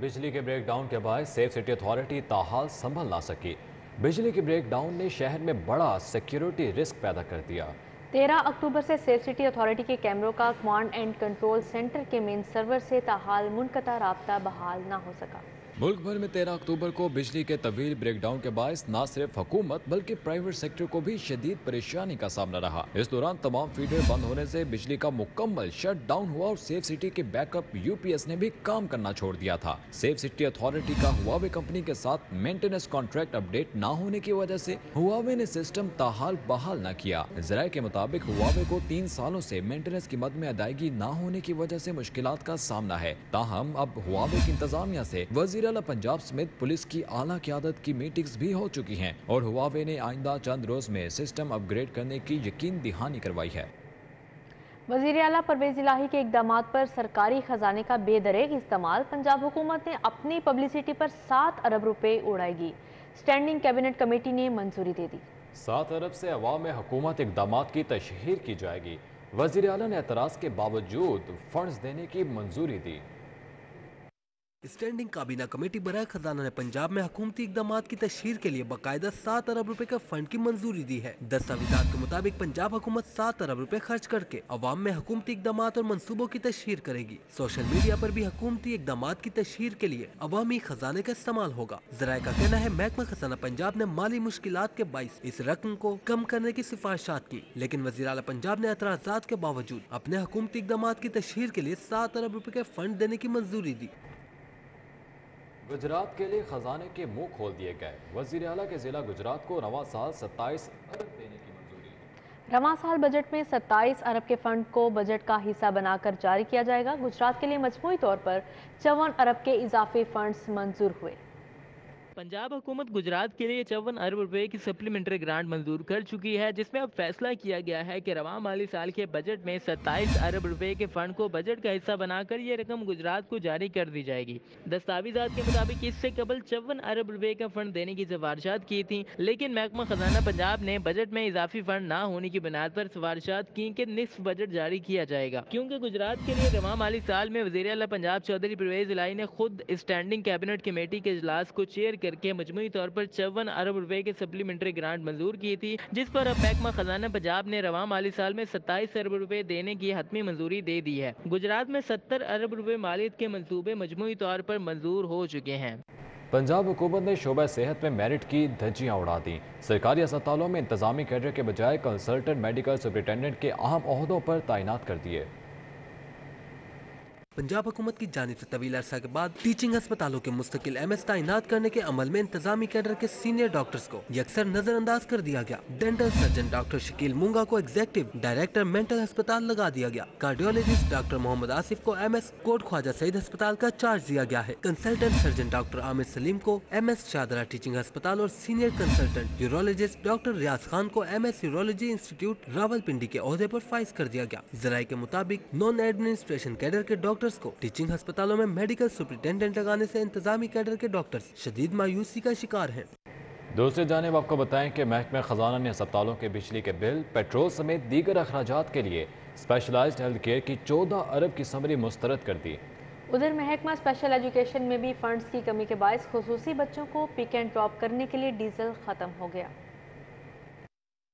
بجلی کے break down کے باعث سیف سٹی اتھارٹی تاحال سنبھل نہ سکی۔ بجلی کے بریک ڈاؤن نے شہر میں بڑا سیکیورٹی رسک پیدا کر دیا۔ 13 اکتوبر سے سیف سٹی اتھارٹی کے کیمروں کا کمانڈ اینڈ کنٹرول سینٹر کے مین سرور سے تاحال منقطع رابطہ بحال نہ ہو سکا۔ ملک بھر میں 13 اکتوبر کو بجلی کے طویل بریک ڈاؤن کے باعث نہ صرف حکومت بلکہ پرائیویٹ سیکٹر کو بھی شدید پریشانی کا سامنا رہا۔ اس دوران تمام فیڈر بند ہونے سے بجلی کا مکمل شٹ ڈاؤن ہوا اور سیف سٹی کے بیک اپ UPS نے بھی کام کرنا چھوڑ دیا تھا۔ سیف سٹی اتھارٹی کا ہواوے کمپنی کے ساتھ مینٹیننس کانٹریکٹ اپڈیٹ نہ ہونے کی وجہ سے ہواوے نے سسٹم تاحال بحال نہ کیا۔ ذرائع کے مطابق ہواوے کو 3 سالوں سے مینٹیننس کی مد میں ادائیگی نہ ہونے کی وجہ سے مشکلات کا سامنا ہے۔ تاہم اب ہواوے کی انتظامیہ سے وزیر اعلیٰ پنجاب سمیت پولیس کی اعلیٰ قیادت کی میٹنگز بھی ہو چکی ہیں اور ہواوے نے آئندہ چند روز میں سسٹم اپ گریڈ کرنے کی یقین دہانی کروائی ہے۔ وزیر اعلیٰ پرویز الہی کے اقدامات پر سرکاری خزانے کا بے دریغ استعمال، پنجاب حکومت نے اپنی پبلسٹی پر 7 ارب روپے اڑائے گی، اسٹینڈنگ کیبنٹ کمیٹی نے منظوری دے دی۔ 7 ارب سے عوام میں حکومت اقدامات کی تشہیر کی جائے گی۔ وزیر اعلیٰ نے اعتراض کے باوجود فنڈز دینے کی منظوری دی۔ اسٹینڈنگ کابینہ کمیٹی برائے خزانہ نے پنجاب میں حکومتی اقدامات کی تشہیر کے لیے باقاعدہ 7 ارب روپے کا فنڈ کی منظوری دی ہے۔ دستاویزات کے مطابق پنجاب حکومت 7 ارب روپے خرچ کر کے عوام میں حکومتی اقدامات اور منصوبوں کی تشہیر کرے گی۔ سوشل میڈیا پر بھی حکومتی اقدامات کی تشہیر کے لیے عوامی خزانے کا استعمال ہوگا۔ ذرائع کا کہنا ہے محکمہ خزانہ پنجاب نے مالی مشکلات کے باعث اس رقم کو کم کرنے کی سفارشات کی، لیکن وزیر اعلیٰ پنجاب نے اعتراضات کے باوجود اپنے حکومتی اقدامات کی تشہیر کے لیے 7 ارب روپے کا فنڈ دینے کی منظوری دی۔ گجرات کے لیے خزانے کے منہ کھول دیے گئے، وزیر اعلیٰ کے ضلع گجرات کو رواں سال 27 ارب دینے کی منظوری۔ رواں سال بجٹ میں 27 ارب کے فنڈ کو بجٹ کا حصہ بنا کر جاری کیا جائے گا۔ گجرات کے لیے مجموعی طور پر 54 ارب کے اضافی فنڈز منظور ہوئے۔ پنجاب حکومت گجرات کے لیے 54 ارب روپے کی سپلیمنٹری گرانٹ منظور کر چکی ہے، جس میں اب فیصلہ کیا گیا ہے کہ رواں مالی سال کے بجٹ میں 27 ارب روپے کے فنڈ کو بجٹ کا حصہ بنا کر یہ رقم گجرات کو جاری کر دی جائے گی۔ دستاویزات کے مطابق اس سے قبل 54 ارب روپے کا فنڈ دینے کی سفارشات کی تھیں، لیکن محکمہ خزانہ پنجاب نے بجٹ میں اضافی فنڈ نہ ہونے کی بنیاد پر سفارشات کی کہ نصف بجٹ جاری کیا جائے گا، کیونکہ گجرات کے لیے رواں مالی سال میں وزیر اعلیٰ پنجاب چودھری پرویز الہی نے خود اسٹینڈنگ کیبنٹ کمیٹی کے اجلاس کو چیئر کر کے مجموعی طور پر 54 ارب روپے کی سپلیمنٹری گرانٹ منظور کی تھی، جس پر اب محکمہ خزانہ پنجاب نے رواں مالی سال میں 27 ارب روپے دینے کی حتمی منظوری دے دی ہے۔ گجرات میں 70 ارب روپے مالیت کے منصوبے مجموعی طور پر منظور ہو چکے ہیں۔ پنجاب حکومت نے شعبہ صحت میں میرٹ کی دھجیاں اڑا دیں۔ سرکاری اسپتالوں میں انتظامی کیڈر کے بجائے کنسلٹنٹ میڈیکل سپرنٹینڈنٹ کے اہم عہدوں پر تعینات کر دیے۔ پنجاب حکومت کی جانب سے طویل عرصہ کے بعد ٹیچنگ ہسپتالوں کے مستقل MS تعینات کرنے کے عمل میں انتظامی کیڈر کے سینئر ڈاکٹرز کو یکسر نظر انداز کر دیا گیا۔ ڈینٹل سرجن ڈاکٹر شکیل مونگا کو ایگزیکٹو ڈائریکٹر مینٹل ہسپتال لگا دیا گیا۔ کارڈیولوجسٹ ڈاکٹر محمد آصف کو MS کوٹ خواجہ سعید ہسپتال کا چارج دیا گیا ہے۔ کنسلٹنٹ سرجن ڈاکٹر عامر سلیم کو MS شاہدرہ ٹیچنگ ہسپتال اور سینئر کنسلٹنٹ یورولوجسٹ ڈاکٹر ریاض خان کو MS یورولوجی انسٹیٹیوٹ راولپنڈی کے عہدے پر فائز کر دیا گیا۔ ذرائع کے مطابق نان ایڈمنسٹریشن کیڈر کے ڈاکٹرز کو ٹیچنگ ہسپتالوں میں میڈیکل سپرنٹینڈنٹ لگانے سے انتظامی کیڈر کے ڈاکٹرز شدید مایوسی کا شکار ہیں۔ دوسری جانب آپ کو بتائیں کہ محکمہ خزانہ نے اسپتالوں کے بجلی کے بل، پیٹرول سمیت دیگر اخراجات کے لیے اسپیشلائزڈ ہیلتھ کیئر کی 14 ارب کی سمری مسترد کر دی۔ ادھر محکمہ اسپیشل ایجوکیشن میں بھی فنڈز کی کمی کے باعث خصوصی بچوں کو پک اینڈ ڈراپ کرنے کے لیے ڈیزل ختم ہو گیا۔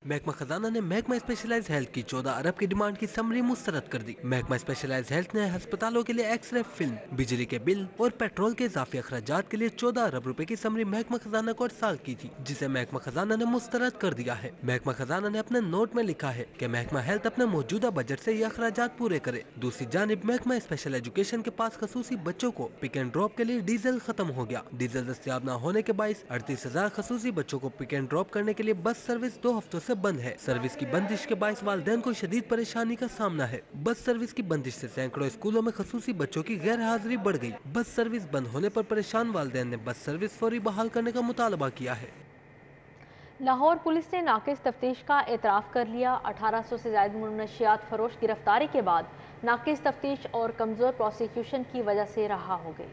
محکمہ خزانہ نے محکمہ اسپیشلائز ہیلتھ کی 14 ارب کی ڈیمانڈ کی سمری مسترد کر دی۔ محکمہ اسپیشلائز ہیلتھ نے ہسپتالوں کے لیے ایکس رے فلم، بجلی کے بل اور پیٹرول کے اضافی اخراجات کے لیے 14 ارب روپے کی سمری محکمہ خزانہ کو ارسال کی تھی، جسے محکمہ خزانہ نے مسترد کر دیا ہے۔ محکمہ خزانہ نے اپنے نوٹ میں لکھا ہے کہ محکمہ ہیلتھ اپنے موجودہ بجٹ سے یہ اخراجات پورے کرے۔ دوسری جانب محکمہ اسپیشل ایجوکیشن کے پاس خصوصی بچوں کو پک اینڈ ڈراپ کے لیے ڈیزل ختم ہو گیا۔ ڈیزل دستیاب نہ ہونے کے باعث 38,000 خصوصی بچوں کو پک اینڈ ڈراپ کرنے کے لیے بس سروس 2 ہفتوں سے بند ہے۔ سروس کی بندش کے باعث والدین کو شدید پریشانی کا سامنا ہے۔ بس سروس کی بندش سے سینکڑوں اسکولوں میں خصوصی بچوں کی غیر حاضری بڑھ گئی۔ بس سروس بند ہونے پر پریشان والدین نے بس سروس فوری بحال کرنے کا مطالبہ کیا ہے۔ لاہور پولیس نے ناقص تفتیش کا اعتراف کر لیا۔ 1800 سے زائد منشیات فروش گرفتاری کے بعد ناقص تفتیش اور کمزور پروسیکیوشن کی وجہ سے رہا ہو گئی۔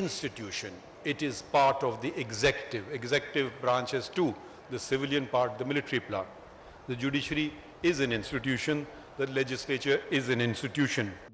institution. It is part of the executive. Executive branches too. The civilian part, the military part. The judiciary is an institution. The legislature is an institution.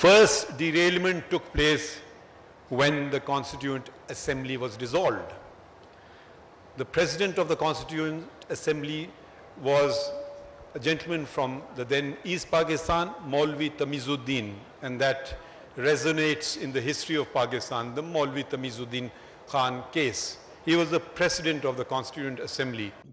First derailment took place when the Constituent Assembly was dissolved. The president of the Constituent Assembly was a gentleman from the then East Pakistan, Maulvi Tamizuddin, and that resonates in the history of Pakistan, the Maulvi Tamizuddin Khan case. He was the president of the Constituent Assembly.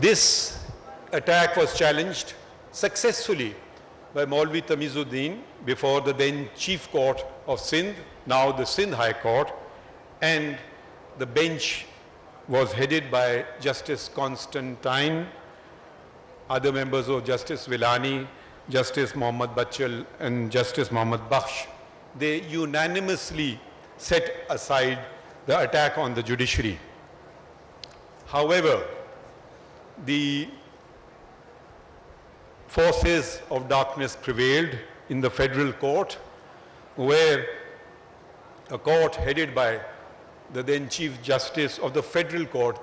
This attack was challenged successfully by Maulvi Tamizuddin before the then Chief Court of Sindh, now the Sindh High Court, and the bench was headed by Justice Constantine, other members of Justice Vilani, Justice Mohammad Bachal and Justice Mohammad Bakhsh. They unanimously set aside the attack on the judiciary. However, the forces of darkness prevailed in the federal court, where a court headed by the then Chief Justice of the Federal Court.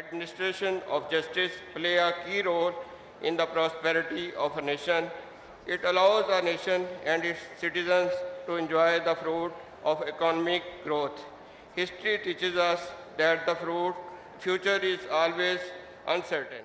Administration of justice play a key role in the prosperity of a nation. It allows a nation and its citizens to enjoy the fruit of economic growth. History teaches us that the future is always uncertain.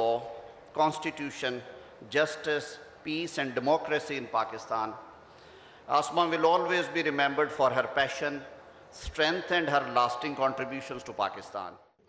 law, constitution, justice, peace and democracy in Pakistan. Asma will always be remembered for her passion, strength and her lasting contributions to Pakistan.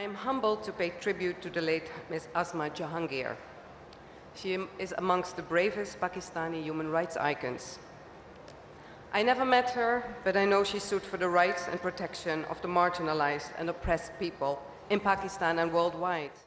I am humbled to pay tribute to the late Ms. Asma Jahangir. She is amongst the bravest Pakistani human rights icons. I never met her, but I know she stood for the rights and protection of the marginalized and oppressed people in Pakistan and worldwide.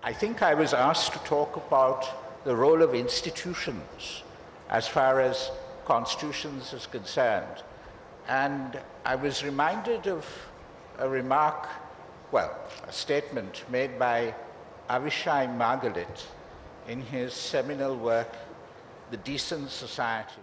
I think I was asked to talk about the role of institutions as far as constitutions is concerned, and I was reminded of a remark, a statement made by Avishai Margalit in his seminal work, The Decent Society.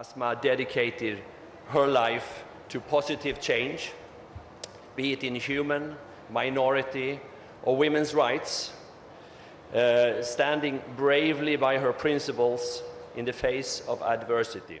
Asma dedicated her life to positive change, be it in human, minority or women's rights, standing bravely by her principles in the face of adversity.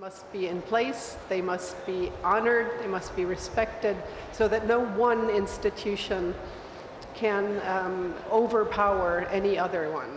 Must be in place, they must be honored, they must be respected, so that no one institution can overpower any other one.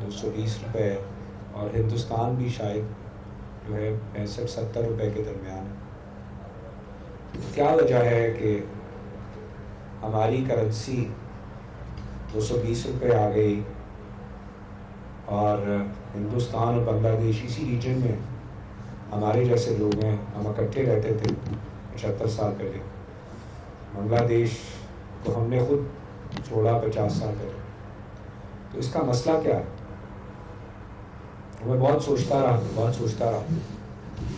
220 روپے ہے اور ہندوستان بھی شاید جو ہے 65-70 روپے کے درمیان ہے. کیا وجہ ہے کہ ہماری کرنسی 220 روپے آ گئی اور ہندوستان اور بنگلہ دیش اسی ریجن میں ہمارے جیسے لوگ ہیں, ہم اکٹھے رہتے تھے 75 سال پہلے. بنگلہ دیش کو ہم نے خود چھوڑا 50 سال پہلے. تو اس کا مسئلہ کیا ہے؟ میں بہت سوچتا رہا.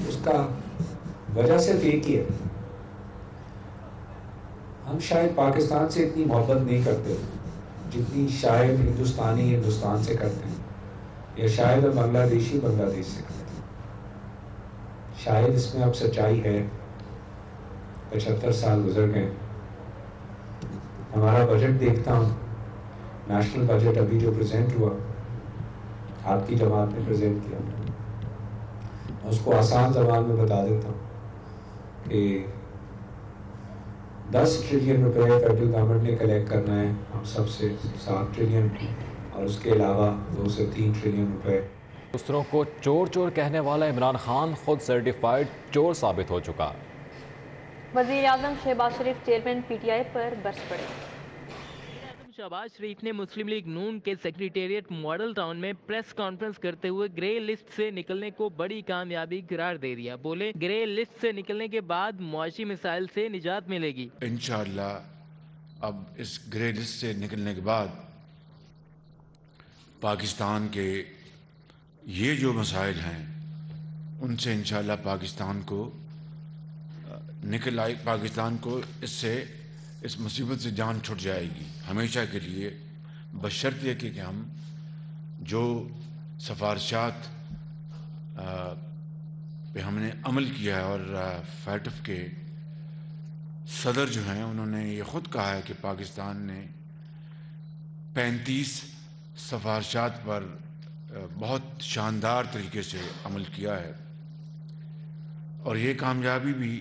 اس کا وجہ صرف ایک ہی ہے, ہم شاید پاکستان سے اتنی محبت نہیں کرتے جتنی شاید ہندوستانی ہندوستان سے کرتے ہیں, یا شاید بنگلہ دیشی بنگلہ دیش سے کرتے ہیں. شاید اس میں اب سچائی ہے. 75 سال گزر گئے. ہمارا بجٹ دیکھتا ہوں, نیشنل بجٹ ابھی جو پریزنٹ ہوا, آپ کی جماعت نے پریزنٹ کیا, میں اس کو آسان زبان میں بتا دیتا ہوں کہ 10 ٹریلین روپے فیڈرل گورنمنٹ نے کلیکٹ کرنا ہے ہم سب سے, 7 ٹریلین, اور اس کے علاوہ 2 سے 3 ٹریلین روپے. دوسروں کو چور چور کہنے والا عمران خان خود سرٹیفائیڈ چور ثابت ہو چکا. وزیر اعظم شہباز شریف چیئرمین پی ٹی آئی پر برس پڑے. شہباز شریف نے مسلم لیگ نون کے سیکریٹریٹ ماڈل ٹاؤن میں پریس کانفرنس کرتے ہوئے گرے لسٹ سے نکلنے کو بڑی کامیابی قرار دے دیا. بولے گرے لسٹ سے نکلنے کے بعد معاشی مسائل سے نجات ملے گی. انشاءاللہ اب اس گرے لسٹ سے نکلنے کے بعد پاکستان کے یہ جو مسائل ہیں ان سے انشاءاللہ پاکستان کو پاکستان کو اس مصیبت سے جان چھٹ جائے گی ہمیشہ کے لیے, بشرط یہ کہ ہم جو سفارشات پہ ہم نے عمل کیا ہے, اور فیٹف کے صدر جو ہیں انہوں نے یہ خود کہا ہے کہ پاکستان نے 35 سفارشات پر بہت شاندار طریقے سے عمل کیا ہے, اور یہ کامیابی بھی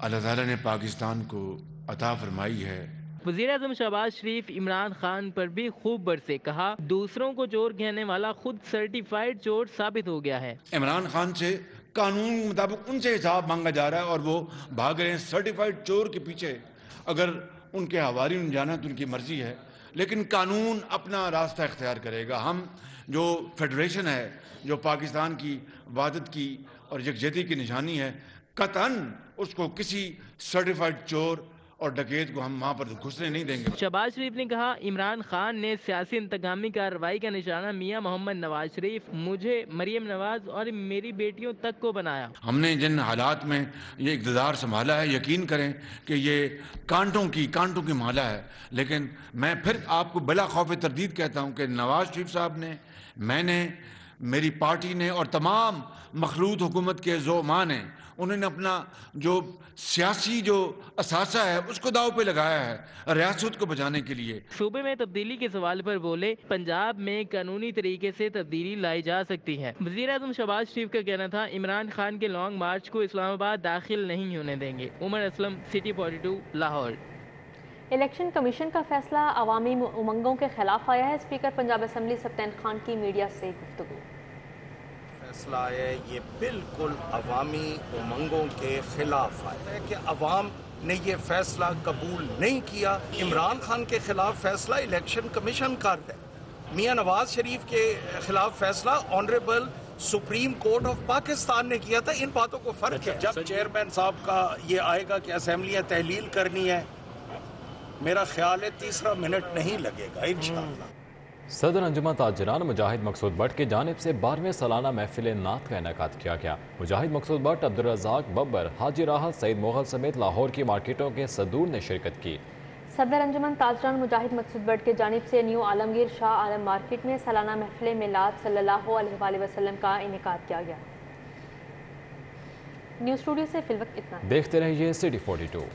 اللہ تعالیٰ نے پاکستان کو عطا فرمائی ہے. وزیر اعظم شہباز شریف عمران خان پر بھی خوب برسے. کہا دوسروں کو چور کہنے والا خود سرٹیفائیڈ چور ثابت ہو گیا ہے. عمران خان سے قانون کے مطابق ان سے حساب مانگا جا رہا ہے اور وہ بھاگ رہے ہیں سرٹیفائیڈ چور کے پیچھے. اگر ان کے حوالے میں جانا تو ان کی مرضی ہے, لیکن قانون اپنا راستہ اختیار کرے گا. ہم جو فیڈریشن ہے, جو پاکستان کی وحدت کی اور یکجہتی کی نشانی ہے, قطعاً اس کو کسی سرٹیفائیڈ چور اور ڈکیت کو ہم وہاں پر گھسنے نہیں دیں گے. شہباز شریف نے کہا عمران خان نے سیاسی انتقامی کارروائی کا نشانہ میاں محمد نواز شریف, مجھے, مریم نواز اور میری بیٹیوں تک کو بنایا. ہم نے جن حالات میں یہ اقتدار سنبھالا ہے, یقین کریں کہ یہ کانٹوں کی مالا ہے, لیکن میں پھر آپ کو بلا خوف تردید کہتا ہوں کہ نواز شریف صاحب نے, میں نے, میری پارٹی نے اور تمام مخلوط حکومت کے زعماء نے, انہوں نے اپنا جو سیاسی جو اثاثہ ہے اس کو داؤ پہ لگایا ہے ریاست کو بچانے کے لیے. صوبے میں تبدیلی کے سوال پر بولے پنجاب میں قانونی طریقے سے تبدیلی لائی جا سکتی ہے. وزیر اعظم شہباز شریف کا کہنا تھا عمران خان کے لانگ مارچ کو اسلام آباد داخل نہیں ہونے دیں گے. Umar Aslam, city 42, Lahore. Election commission کا فیصلہ عوامی امنگوں کے خلاف آیا ہے. اسپیکر پنجاب اسمبلی سبطین خان کی میڈیا سے گفتگو. فیصلہ آیا ہے یہ بالکل عوامی امنگوں کے خلاف آیا ہے کہ عوام نے یہ فیصلہ قبول نہیں کیا. عمران خان کے خلاف فیصلہ الیکشن کمیشن کر ہے, میاں نواز شریف کے خلاف فیصلہ honourable supreme court of Pakistan نے کیا تھا. ان باتوں کو فرق ہے. جب چیئرمین صاحب کا یہ آئے گا کہ اسمبلیاں تحلیل کرنی ہے, میرا خیال ہے 3 منٹ نہیں لگے گا انشاءاللہ. صدر انجمن تاجران مجاہد مقصود بٹ کی جانب سے 12ویں سالانہ محفل نعت کا انعقاد کیا گیا. مجاہد مقصود بٹ, عبدالرزاق ببر, حاجی راحت, سعید مغل سمیت لاہور کی مارکیٹوں کے صدور نے شرکت کی. صدر انجمن تاجران مجاہد مقصود بٹ کی جانب سے نیو عالمگیر شاہ عالم مارکیٹ میں سالانہ محفل میلاد صلی اللہ علیہ وآلہ وسلم کا انعقاد کیا گیا. نیوز اسٹوڈیو سے فی الوقت اتنا. دیکھتے رہیے سٹی 42.